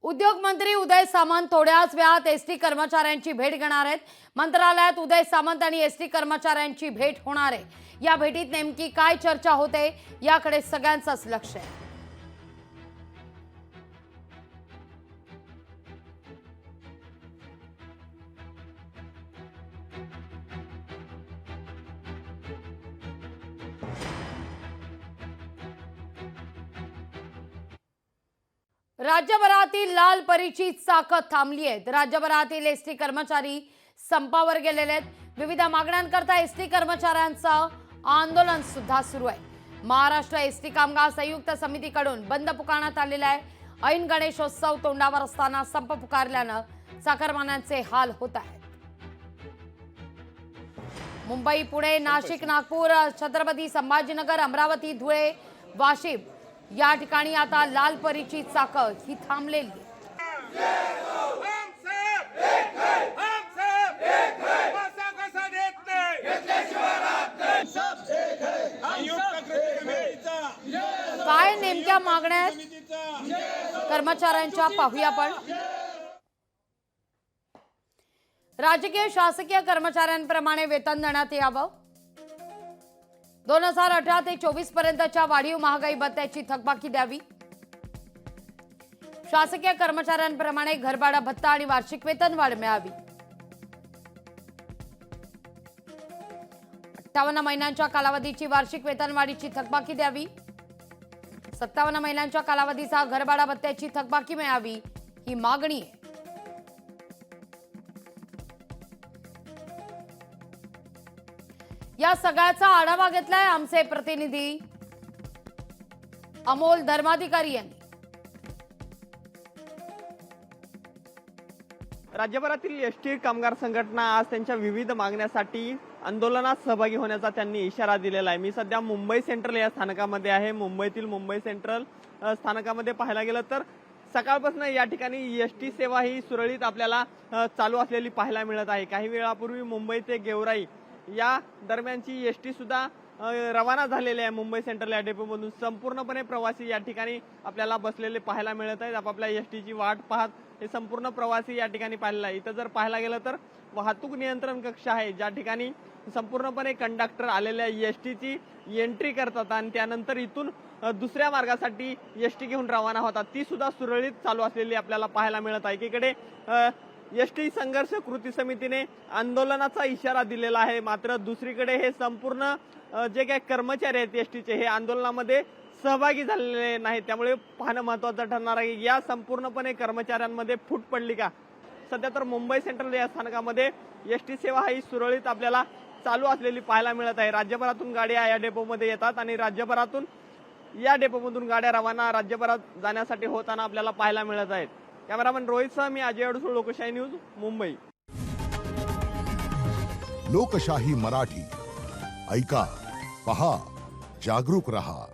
उद्योग मंत्री उदय सामंत थोड्याच वेळात एसटी कर्मचाऱ्यांची भेट घेणार आहेत। मंत्रालयात उदय सामंत आणि एसटी कर्मचाऱ्यांची भेट होणार आहे। या भेटीत नेमकी काय चर्चा होते याकडे सगळ्यांचंच लक्ष आहे। राज्यभरातील लाल परीची चाकं थांबली आहेत। राज्यभरातील एसटी कर्मचारी संपावर गेलेले आहेत। विविध मागण्यांकरता एसटी कर्मचाऱ्यांचं आंदोलन सुद्धा सुरू आहे। महाराष्ट्र एसटी कामगार संयुक्त समितीकडून बंद पुकारण्यात आलेला आहे। ऐन गणेशोत्सव तोंडावर असताना संप पुकारल्यानं चाकरमान्यांचे हाल होत आहेत। मुंबई, पुणे, नाशिक, नागपूर, छत्रपती संभाजीनगर, अमरावती, धुळे, वाशिम या ठिकाणी आता लाल परीची चाकं ही थांबलेली आहे। काय नेमक्या मागण्या आहेत कर्मचाऱ्यांच्या पाहूया आपण। राजकीय शासकीय कर्मचाऱ्यांप्रमाणे वेतन देण्यात यावं। 2018 ते 24 पर्यंतच्या वाढीव महागाई भत्त्याची थकबाकी द्यावी। शासकीय कर्मचाऱ्यांप्रमाणे घरभाडा भत्ता आणि वार्षिक वेतन वाढ मिळावी। 58 महिन्यांच्या कालावधीची वार्षिक वेतन वाढीची थकबाकी द्यावी। 57 महिन्यांच्या कालावधीचा घरभाडा भत्त्याची थकबाकी मिळावी ही मागणी आहे। या सगळ्याचा आढावा घेतलाय आमचे प्रतिनिधी अमोल धर्माधिकारी यांनी। राज्यभरातील एसटी कामगार संघटना आज त्यांच्या विविध मागण्यासाठी आंदोलनात सहभागी होण्याचा त्यांनी इशारा दिलेला आहे। मी सध्या मुंबई सेंट्रल या स्थानकामध्ये आहे। मुंबईतील मुंबई सेंट्रल स्थानकामध्ये पाहायला गेलं तर सकाळपासून या ठिकाणी एसटी सेवा ही सुरळीत आपल्याला चालू असलेली पाहायला मिळत आहे। काही वेळापूर्वी मुंबई ते गेवराई या दरम्यानची एसटी सुद्धा रवाना झालेली आहे। मुंबई सेंट्रल या डेपोमधून संपूर्णपणे प्रवासी या ठिकाणी आपल्याला बसलेले पाहायला मिळत आहेत। आपापल्या एसटीची वाट पाहत हे संपूर्ण प्रवासी या ठिकाणी पाहिलेला आहे। इथं जर पाहायला गेलं तर वाहतूक नियंत्रण कक्ष आहे, ज्या ठिकाणी संपूर्णपणे कंडक्टर आलेल्या एसटीची एंट्री करतात आणि त्यानंतर इथून दुसऱ्या मार्गासाठी एसटी घेऊन रवाना होतात। ती सुद्धा सुरळीत चालू असलेली आपल्याला पाहायला मिळत आहे। एकीकडे एसटी संघर्ष कृती समितीने आंदोलनाचा इशारा दिलेला आहे, मात्र दुसरीकडे हे संपूर्ण जे काही कर्मचारी आहेत एसटीचे हे आंदोलनामध्ये सहभागी झालेले नाहीत। त्यामुळे पाहणं महत्त्वाचं ठरणार आहे या संपूर्णपणे कर्मचाऱ्यांमध्ये फूट पडली का। सध्या तर मुंबई सेंट्रल या स्थानकामध्ये एसटी सेवा ही सुरळीत आपल्याला चालू असलेली पाहायला मिळत आहे। राज्यभरातून गाड्या या डेपोमध्ये येतात आणि राज्यभरातून या डेपोमधून गाड्या रवाना राज्यभरात जाण्यासाठी होताना आपल्याला पाहायला मिळत आहेत। कॅमेरामन रोहितसह मी अजय अडसूळ, लोकशाही न्यूज, मुंबई। लोकशाही मराठी ऐका, पहा, जागरूक रहा।